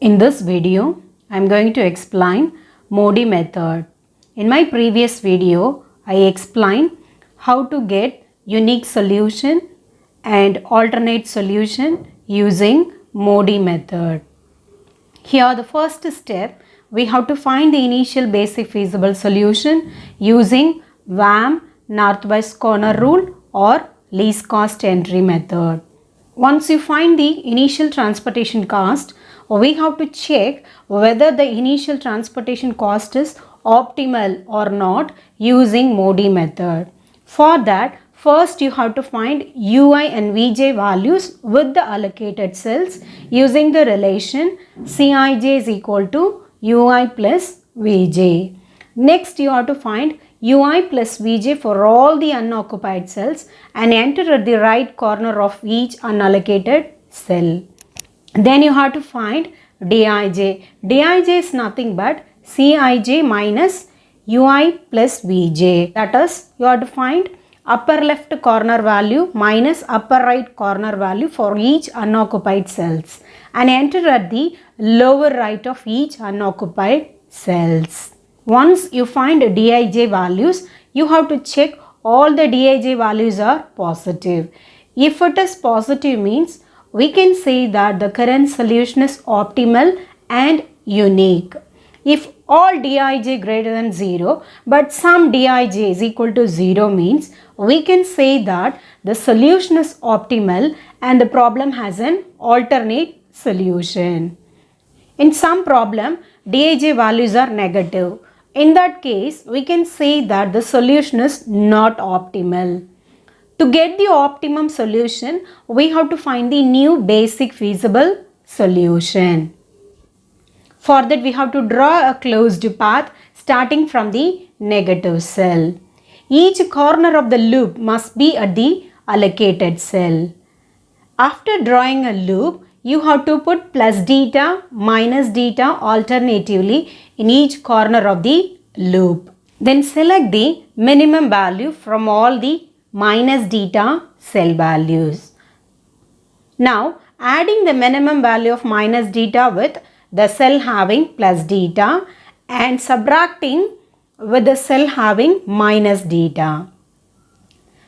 In this video, I am going to explain Modi method. In my previous video, I explained how to get unique solution and alternate solution using Modi method. Here the first step, we have to find the initial basic feasible solution using VAM, northwest corner rule or least cost entry method. Once you find the initial transportation cost, we have to check whether the initial transportation cost is optimal or not using Modi method. For that, first you have to find Ui and Vj values with the allocated cells using the relation Cij is equal to Ui plus Vj. Next you have to find Ui plus Vj for all the unoccupied cells and enter at the right corner of each unallocated cell. Then you have to find Dij. Dij is nothing but Cij minus Ui plus Vj. That is, you have to find upper left corner value minus upper right corner value for each unoccupied cells and enter at the lower right of each unoccupied cells. Once you find Dij values, you have to check all the Dij values are positive. If it is positive means we can say that the current solution is optimal and unique. If all Dij greater than 0 but some Dij is equal to 0 means we can say that the solution is optimal and the problem has an alternate solution. In some problem, Dij values are negative. In that case, we can say that the solution is not optimal. To get the optimum solution, we have to find the new basic feasible solution. For that, we have to draw a closed path starting from the negative cell. Each corner of the loop must be at the allocated cell. After drawing a loop, you have to put plus delta, minus delta alternatively in each corner of the loop. Then select the minimum value from all the minus delta cell values. Now adding the minimum value of minus delta with the cell having plus delta and subtracting with the cell having minus delta.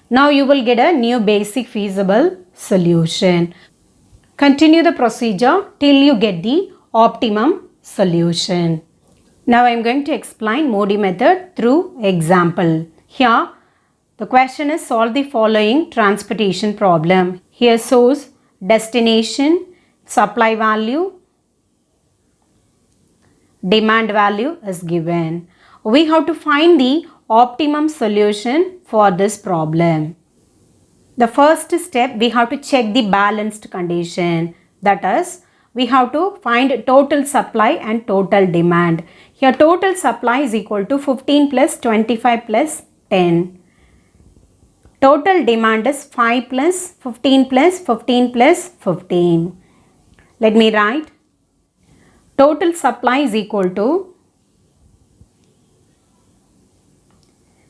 Now you will get a new basic feasible solution. Continue the procedure till you get the optimum solution. Now I am going to explain Modi method through example. Here the question is solve the following transportation problem. Here source, destination, supply value, demand value is given. We have to find the optimum solution for this problem. The first step, we have to check the balanced condition. That is, we have to find total supply and total demand. Here total supply is equal to 15 plus 25 plus 10. Total demand is 5 plus 15 plus 15 plus 15. Let me write. Total supply is equal to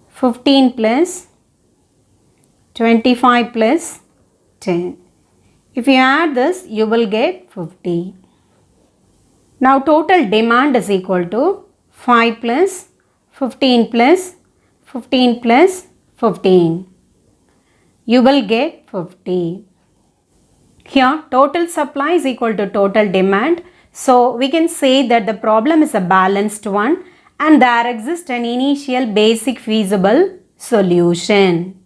15 plus 25 plus 10. If you add this, you will get 50. Now total demand is equal to 5 plus 15 plus 15 plus 15. You will get 50. Here total supply is equal to total demand. So we can say that the problem is a balanced one and there exists an initial basic feasible solution.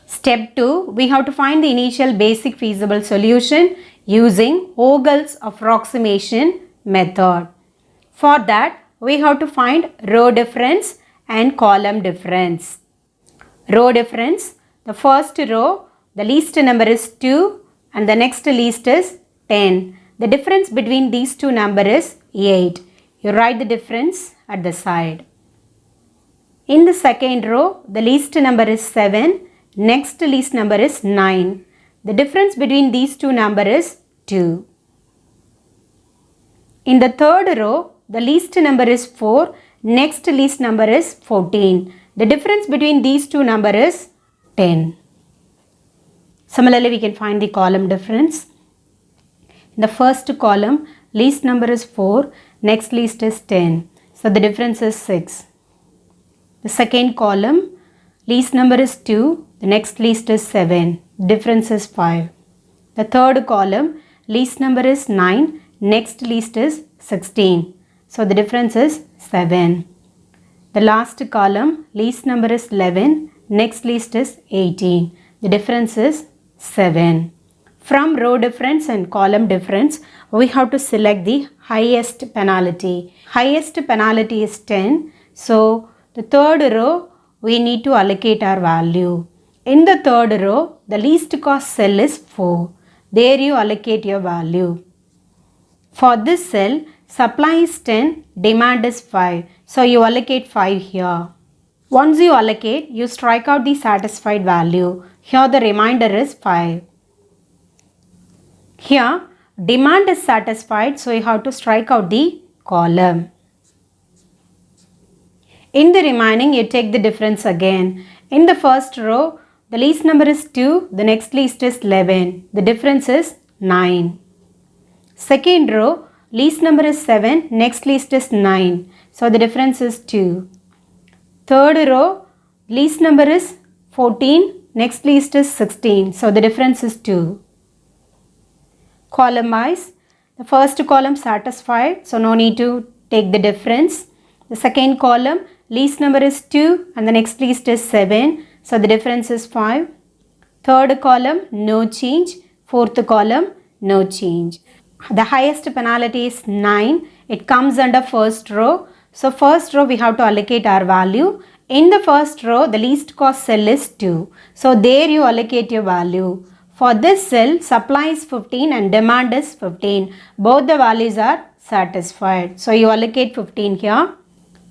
Step 2, we have to find the initial basic feasible solution using Vogel's approximation method. For that, we have to find row difference and column difference. Row difference, the first row, the least number is 2 and the next least is 10. The difference between these two numbers is 8. You write the difference at the side. In the second row, the least number is 7. Next least number is 9. The difference between these two numbers is 2. In the third row, the least number is 4. Next least number is 14. The difference between these two numbers is 10. Similarly, we can find the column difference. In the first column, least number is 4, next least is 10. So the difference is 6. The second column, least number is 2, the next least is 7, difference is 5. The third column, least number is 9, next least is 16. So the difference is 7. The last column, least number is 11, next least is 18. The difference is 7. From row difference and column difference, we have to select the highest penalty. Highest penalty is 10. So the third row, we need to allocate our value. In the third row, the least cost cell is 4. There you allocate your value. For this cell, supply is 10, demand is 5. So you allocate 5 here. Once you allocate, you strike out the satisfied value. Here the remainder is 5. Here, demand is satisfied, so you have to strike out the column. In the remaining, you take the difference again. In the first row, the least number is 2, the next least is 11. The difference is 9. Second row, least number is 7, next least is 9. So the difference is 2. Third row, least number is 14, next least is 16. So the difference is 2. Column wise, the first column satisfied, so no need to take the difference. The second column, least number is 2 and the next least is 7. So the difference is 5. Third column, no change. Fourth column, no change. The highest penalty is 9. It comes under first row. So first row we have to allocate our value. In the first row, the least cost cell is 2. So there you allocate your value. For this cell, supply is 15 and demand is 15. Both the values are satisfied. So you allocate 15 here.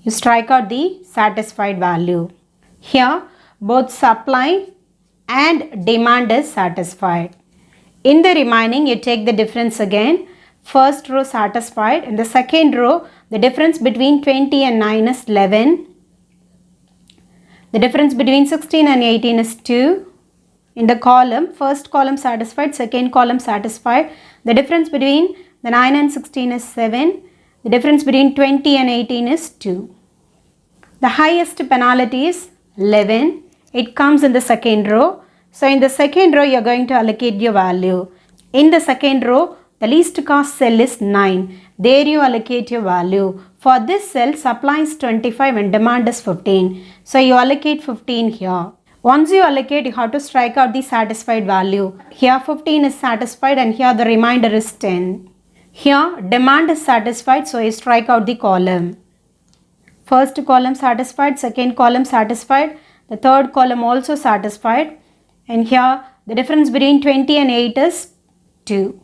You strike out the satisfied value. Here, both supply and demand is satisfied. In the remaining, you take the difference again. First row satisfied. In the second row, the difference between 20 and 9 is 11. The difference between 16 and 18 is 2. In the column, first column satisfied, second column satisfied. The difference between the 9 and 16 is 7. The difference between 20 and 18 is 2. The highest penalty is 11. It comes in the second row. So in the second row, you are going to allocate your value. In the second row, the least cost cell is 9. There you allocate your value. For this cell, supply is 25 and demand is 15. So you allocate 15 here. Once you allocate, you have to strike out the satisfied value. Here 15 is satisfied and here the remainder is 10. Here demand is satisfied, so you strike out the column. First column satisfied, second column satisfied, the third column also satisfied. And here the difference between 20 and 8 is 2.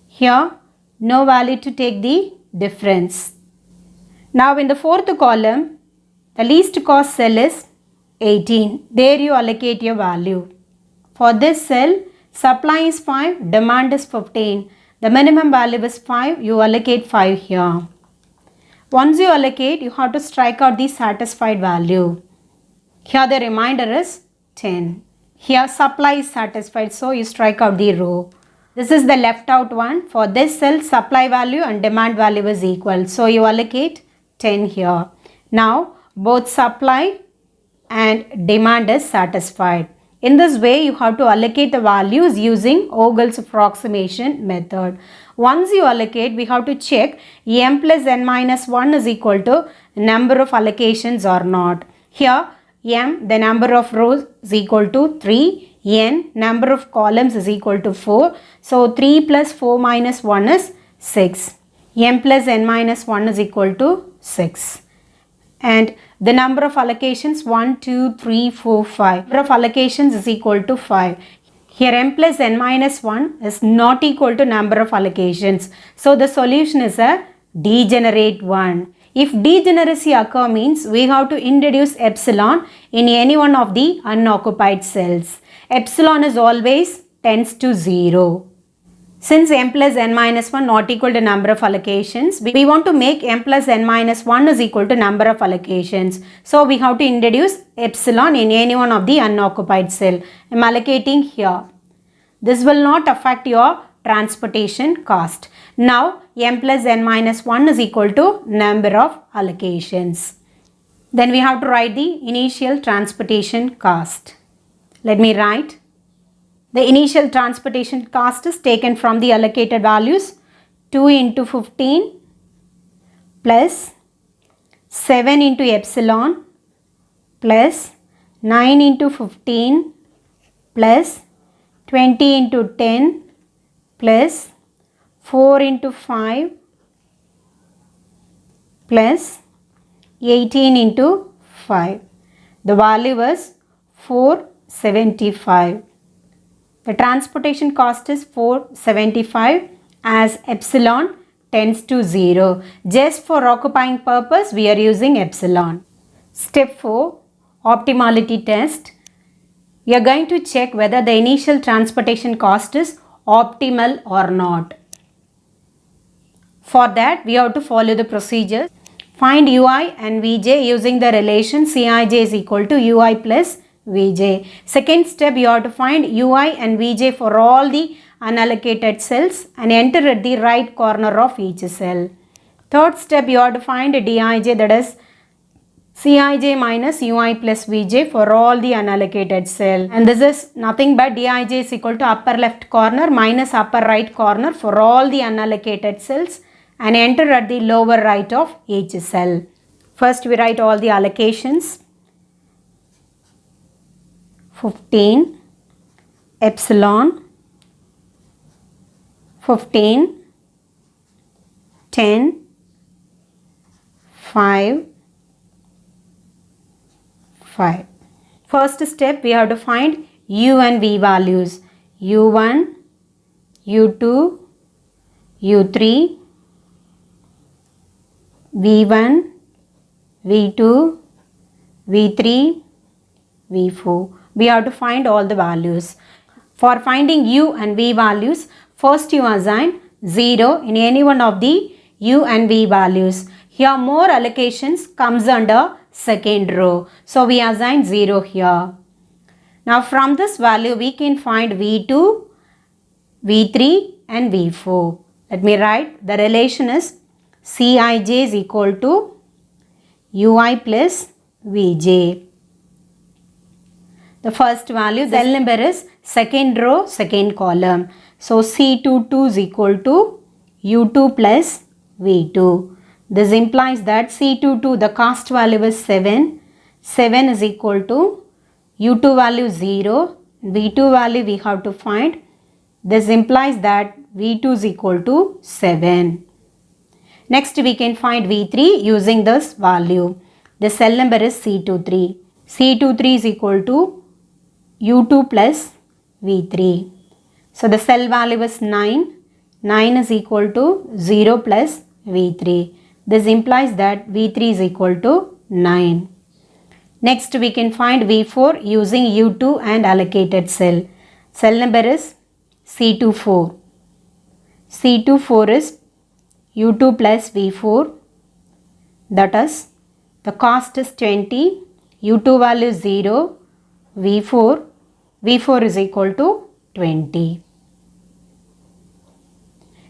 Here no value to take the difference. Now in the fourth column, the least cost cell is 18. There you allocate your value. For this cell, supply is 5, demand is 15. The minimum value is 5, you allocate 5 here. Once you allocate, you have to strike out the satisfied value. Here the remainder is 10. Here supply is satisfied, so you strike out the row. This is the left out one. For this cell, supply value and demand value is equal. So you allocate 10 here. Now both supply and demand is satisfied. In this way, you have to allocate the values using Ogle's approximation method. Once you allocate, we have to check m plus n minus 1 is equal to number of allocations or not. Here, m, the number of rows is equal to 3, n, number of columns is equal to 4. So, 3 plus 4 minus 1 is 6. m plus n minus 1 is equal to 6. And the number of allocations 1, 2, 3, 4, 5. Number of allocations is equal to 5. Here m plus n minus 1 is not equal to number of allocations. So the solution is a degenerate one. If degeneracy occur means we have to introduce epsilon in any one of the unoccupied cells. Epsilon is always tends to 0. Since m plus n minus 1 not equal to number of allocations, we want to make m plus n minus 1 is equal to number of allocations. So we have to introduce epsilon in any one of the unoccupied cell. I am allocating here. This will not affect your transportation cost. Now m plus n minus 1 is equal to number of allocations. Then we have to write the initial transportation cost. Let me write. The initial transportation cost is taken from the allocated values 2 into 15 plus 7 into epsilon plus 9 into 15 plus 20 into 10 plus 4 into 5 plus 18 into 5. The value was 475. The transportation cost is 475 as epsilon tends to 0. Just for occupying purpose, we are using epsilon. Step 4, optimality test. We are going to check whether the initial transportation cost is optimal or not. For that, we have to follow the procedure. Find ui and vj using the relation Cij is equal to ui plus vj. Second step, you have to find ui and vj for all the unallocated cells and enter at the right corner of each cell. Third step, you have to find dij, that is Cij minus ui plus vj for all the unallocated cell, and this is nothing but dij is equal to upper left corner minus upper right corner for all the unallocated cells and enter at the lower right of each cell. First we write all the allocations. 15 epsilon 15 10 5 5. First step, we have to find u and v values. u1, u2, u3, v1, v2, v3, v4. We have to find all the values. For finding u and v values, first you assign 0 in any one of the u and v values. Here more allocations comes under second row. So we assign 0 here. Now from this value we can find v2, v3 and v4. Let me write. The relation is Cij is equal to ui plus vj. The first value, cell number is second row, second column. So C22 is equal to u2 plus v2. This implies that C22, the cost value is 7. 7 is equal to u2 value 0. v2 value we have to find. This implies that v2 is equal to 7. Next we can find v3 using this value. The cell number is C23. C23 is equal to u2 plus v3. So the cell value is 9. 9 is equal to 0 plus v3. This implies that v3 is equal to 9. Next we can find v4 using u2 and allocated cell. Cell number is C24. C24 is u2 plus v4. That is, the cost is 20. u2 value is 0. v4 is equal to 20.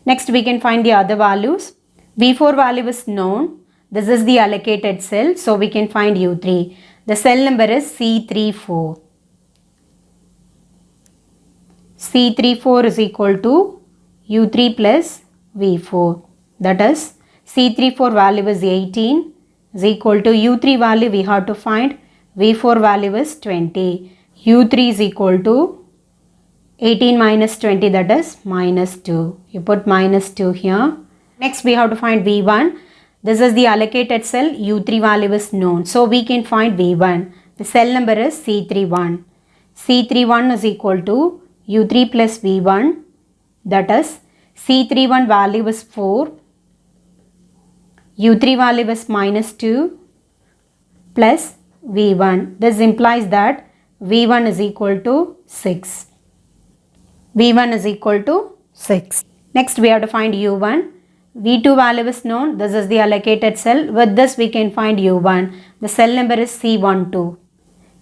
Next we can find the other values. v4 value is known. This is the allocated cell, so we can find u3. The cell number is C34. C34 is equal to u3 plus v4. That is, C34 value is 18 is equal to u3 value we have to find. v4 value is 20. u3 is equal to 18 minus 20, that is minus 2. You put minus 2 here. Next we have to find v1. This is the allocated cell. u3 value is known. So we can find v1. The cell number is C31. C31 is equal to u3 plus v1. That is, C31 value is 4. u3 value is minus 2 plus v1. This implies that v1 is equal to 6. v1 is equal to 6. Next we have to find u1. v2 value is known. This is the allocated cell. With this we can find u1. The cell number is C12.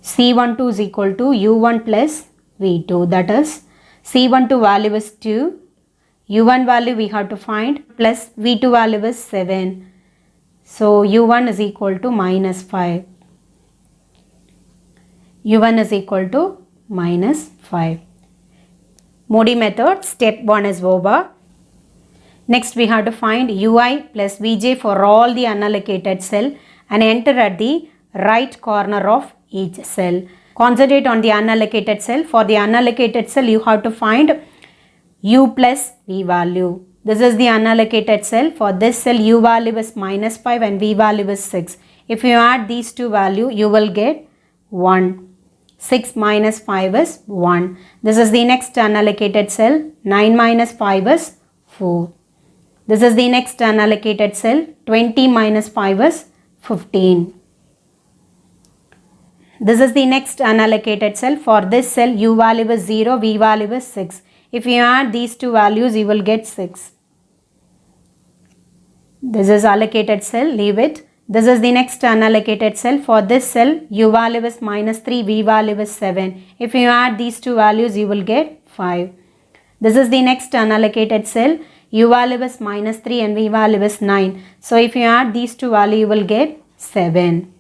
C12 is equal to u1 plus v2. That is, C12 value is 2. u1 value we have to find plus v2 value is 7. So u1 is equal to minus 5. u1 is equal to minus 5. Modi method step 1 is over. Next we have to find ui plus vj for all the unallocated cell and enter at the right corner of each cell. Concentrate on the unallocated cell. For the unallocated cell you have to find u plus v value. This is the unallocated cell. For this cell u value is minus 5 and v value is 6. If you add these two values you will get 1. 6 minus 5 is 1. This is the next unallocated cell. 9 minus 5 is 4. This is the next unallocated cell. 20 minus 5 is 15. This is the next unallocated cell. For this cell u value is 0, v value is 6. If you add these two values you will get 6. This is allocated cell, leave it. This is the next unallocated cell. For this cell u value is minus 3, v value is 7. If you add these two values you will get 5. This is the next unallocated cell. U value is minus 3 and v value is 9. So if you add these two values you will get 7.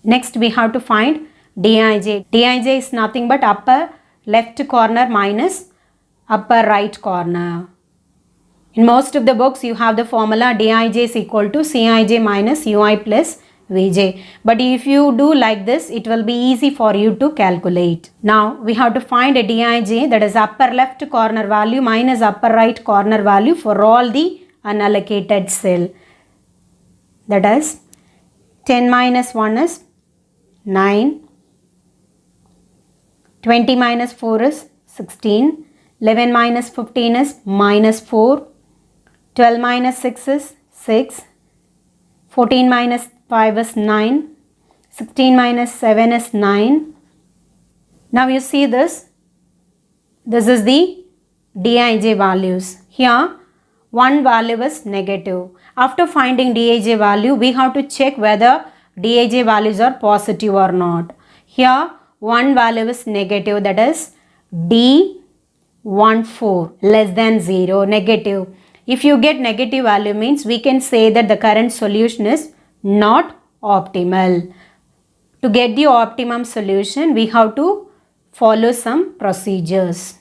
Next we have to find Dij. Dij is nothing but upper left corner minus upper right corner. In most of the books you have the formula Dij is equal to Cij minus Ui plus Vj. But if you do like this it will be easy for you to calculate. Now we have to find a Dij, that is upper left corner value minus upper right corner value for all the unallocated cell. That is 10 minus 1 is 9. 20 minus 4 is 16. 11 minus 15 is minus 4. 12 minus 6 is 6. 14 minus 5 is 9. 16 minus 7 is 9. Now you see this. This is the Dij values. Here one value is negative. After finding Dij value we have to check whether Dij values are positive or not. Here one value is negative, that is D14 less than 0, negative. If you get negative value means we can say that the current solution is not optimal. To get the optimum solution we have to follow some procedures.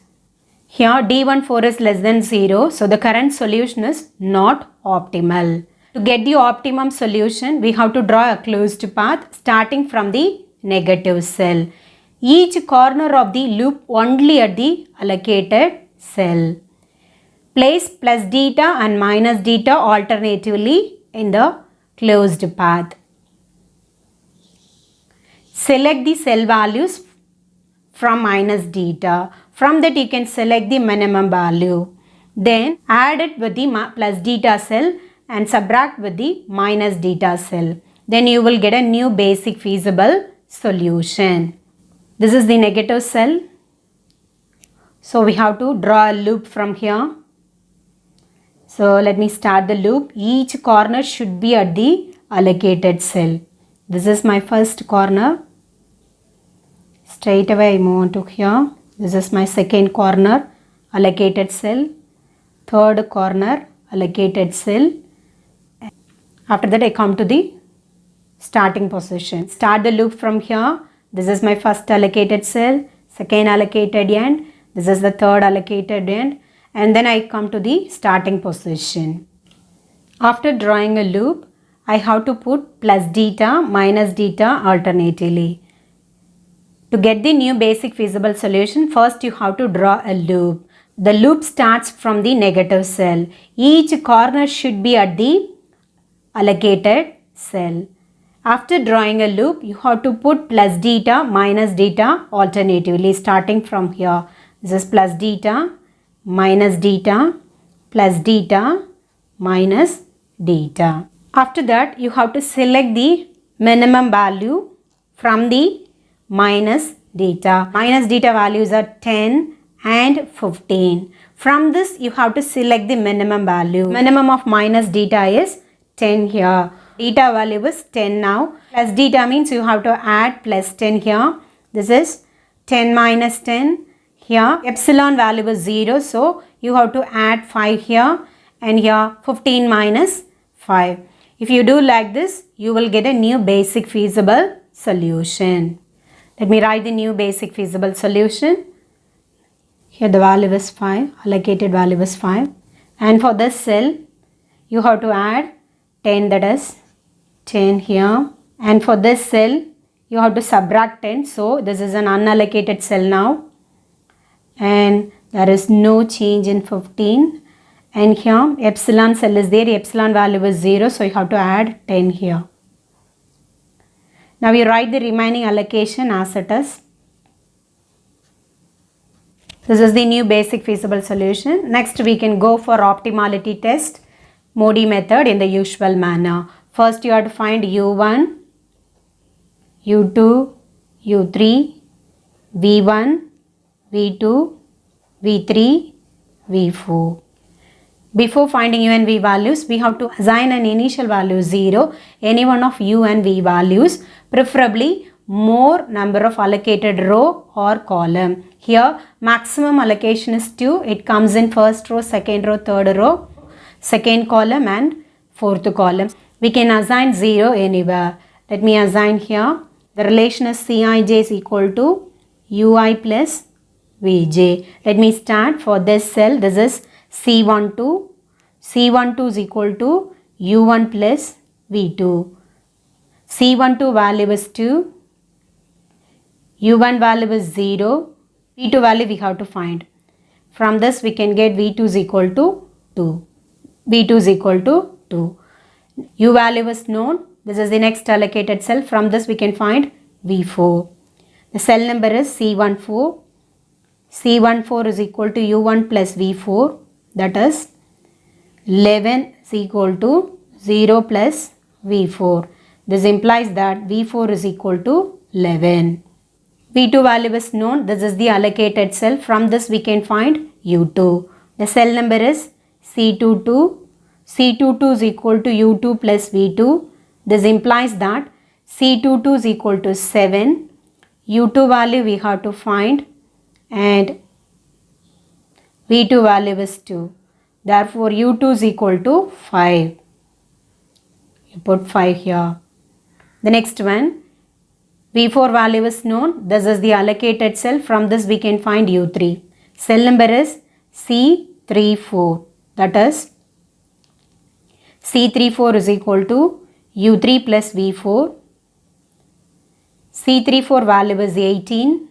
Here D14 is less than 0, so the current solution is not optimal. To get the optimum solution we have to draw a closed path starting from the negative cell. Each corner of the loop only at the allocated cell. Place plus delta and minus delta alternatively in the closed path. Select the cell values from minus delta. From that you can select the minimum value. Then add it with the plus delta cell and subtract with the minus delta cell. Then you will get a new basic feasible solution. This is the negative cell. So we have to draw a loop from here. So let me start the loop. Each corner should be at the allocated cell. This is my first corner. Straight away I move on to here. This is my second corner, allocated cell. Third corner, allocated cell. After that I come to the starting position. Start the loop from here. This is my first allocated cell, second allocated end. This is the third allocated end. And then I come to the starting position. After drawing a loop, I have to put plus delta, minus delta alternatively. To get the new basic feasible solution, first you have to draw a loop. The loop starts from the negative cell. Each corner should be at the allocated cell. After drawing a loop, you have to put plus delta, minus delta alternatively starting from here. This is plus delta, minus delta, plus delta, minus delta. After that, you have to select the minimum value from the minus delta. Minus delta values are 10 and 15. From this, you have to select the minimum value. Minimum of minus delta is 10 here. Delta value is 10 now. Plus delta means you have to add plus 10 here. This is 10 minus 10. Here epsilon value was 0, so you have to add 5 here, and here 15 minus 5. If you do like this, you will get a new basic feasible solution. Let me write the new basic feasible solution. Here the value is 5, allocated value is 5, and for this cell you have to add 10, that is 10 here, and for this cell you have to subtract 10, so this is an unallocated cell now, and there is no change in 15, and here epsilon cell is there, epsilon value is 0, so you have to add 10 here. Now we write the remaining allocation as it is. This is the new basic feasible solution. Next we can go for optimality test, Modi method in the usual manner. First you have to find U1, U2, U3, V1, V2, V3, V4. Before finding U and V values, we have to assign an initial value 0, any one of U and V values, preferably more number of allocated row or column. Here maximum allocation is 2. It comes in first row, second row, third row, second column and fourth column. We can assign 0 anywhere. Let me assign here. The relation is Cij is equal to Ui plus Vj. Let me start for this cell. This is C12. C12 is equal to U1 plus V2. C12 value is 2. U1 value is 0. V2 value we have to find. From this we can get V2 is equal to 2. V2 is equal to 2. U value is known. This is the next allocated cell. From this we can find V4. The cell number is C14. C14 is equal to U1 plus V4. That is 11 is equal to 0 plus V4. This implies that V4 is equal to 11. V2 value is known. This is the allocated cell. From this we can find U2. The cell number is C22. C22 is equal to U2 plus V2. This implies that C22 is equal to 7. U2 value we have to find and V2 value is 2. Therefore, U2 is equal to 5. You put 5 here. The next one, V4 value is known. This is the allocated cell. From this we can find U3. Cell number is C34. That is C34 is equal to U3 plus V4. C34 value is 18.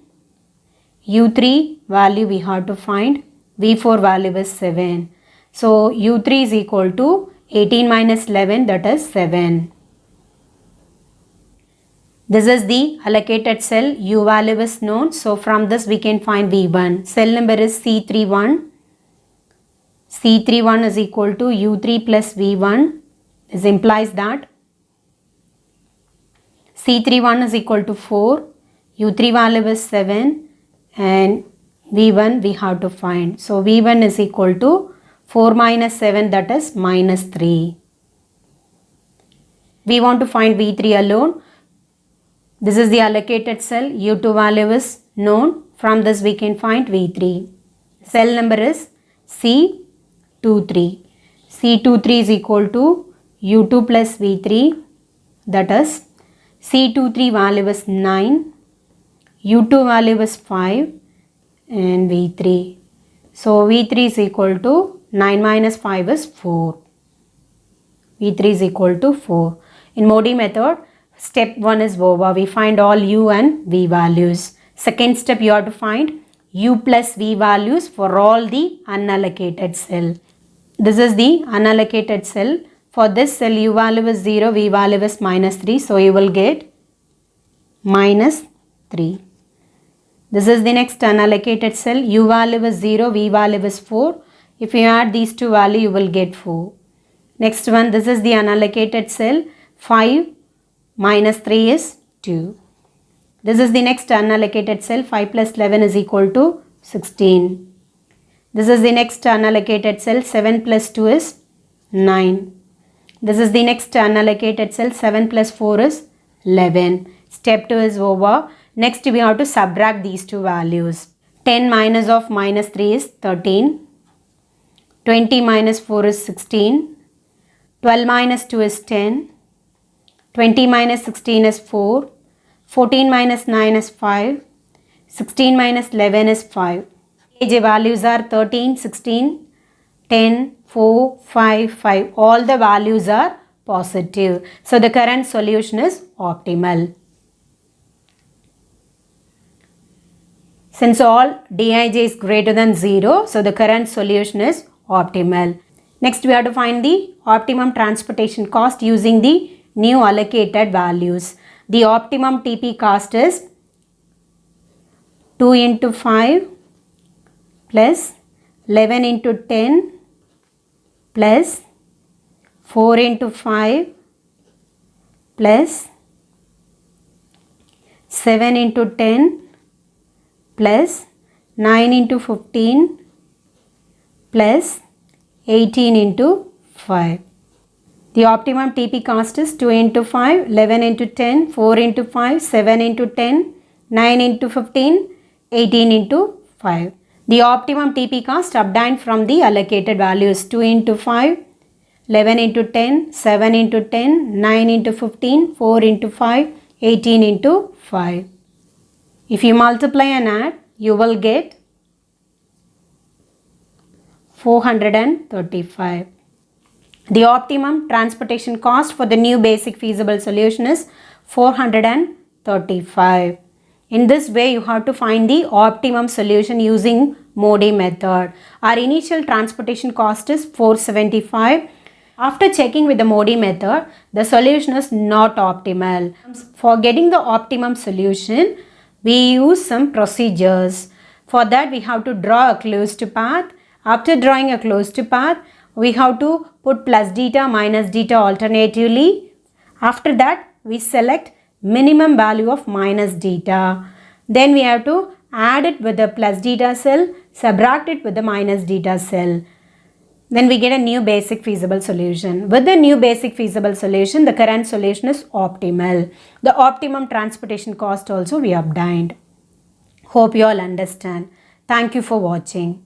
U3 value we have to find. V4 value is 7. So U3 is equal to 18 minus 11, that is 7. This is the allocated cell. U value is known. So from this we can find V1. Cell number is C31. C31 is equal to U3 plus V1. This implies that C31 is equal to 4. U3 value is 7 and V1 we have to find. So V1 is equal to 4 minus 7, that is minus 3. We want to find V3 alone. This is the allocated cell. U2 value is known. From this we can find V3. Cell number is C23. C23 is equal to U2 plus V3. That is C23 value is 9. U2 value is 5 and V3. So V3 is equal to 9 minus 5 is 4. V3 is equal to 4. In Modi method, step 1 is over. We find all U and V values. Second step, you have to find U plus V values for all the unallocated cell. This is the unallocated cell. For this cell, U value is 0, V value is minus 3. So you will get minus 3. This is the next unallocated cell. U value is 0, V value is 4. If you add these two values, you will get 4. Next one, this is the unallocated cell. 5 minus 3 is 2. This is the next unallocated cell. 5 plus 11 is equal to 16. This is the next unallocated cell. 7 plus 2 is 9. This is the next unallocated cell. 7 plus 4 is 11. Step 2 is over. Next we have to subtract these two values. 10 minus of minus 3 is 13. 20 minus 4 is 16. 12 minus 2 is 10. 20 minus 16 is 4. 14 minus 9 is 5. 16 minus 11 is 5. Age values are 13, 16, 10, 4, 5, 5. All the values are positive. So the current solution is optimal. Since all Dij is greater than 0, so the current solution is optimal. Next we have to find the optimum transportation cost using the new allocated values. The optimum TP cost is 2 into 5 plus 11 into 10 plus 4 into 5 plus 7 into 10 plus 9 into 15 plus 18 into 5. The optimum TP cost is 2 into 5, 11 into 10, 4 into 5, 7 into 10, 9 into 15, 18 into 5. The optimum TP cost obtained from the allocated values 2 into 5, 11 into 10, 7 into 10, 9 into 15, 4 into 5, 18 into 5. If you multiply and add, you will get 435. The optimum transportation cost for the new basic feasible solution is 435. In this way, you have to find the optimum solution using Modi method. Our initial transportation cost is 475. After checking with the Modi method, the solution is not optimal. For getting the optimum solution, we use some procedures. For that, we have to draw a closed path. After drawing a closed path, we have to put plus theta minus theta alternatively. After that, we select minimum value of minus theta. Then we have to add it with the plus theta cell, subtract it with the minus theta cell. Then we get a new basic feasible solution. With the new basic feasible solution, the current solution is optimal. The optimum transportation cost also we obtained. Hope you all understand. Thank you for watching.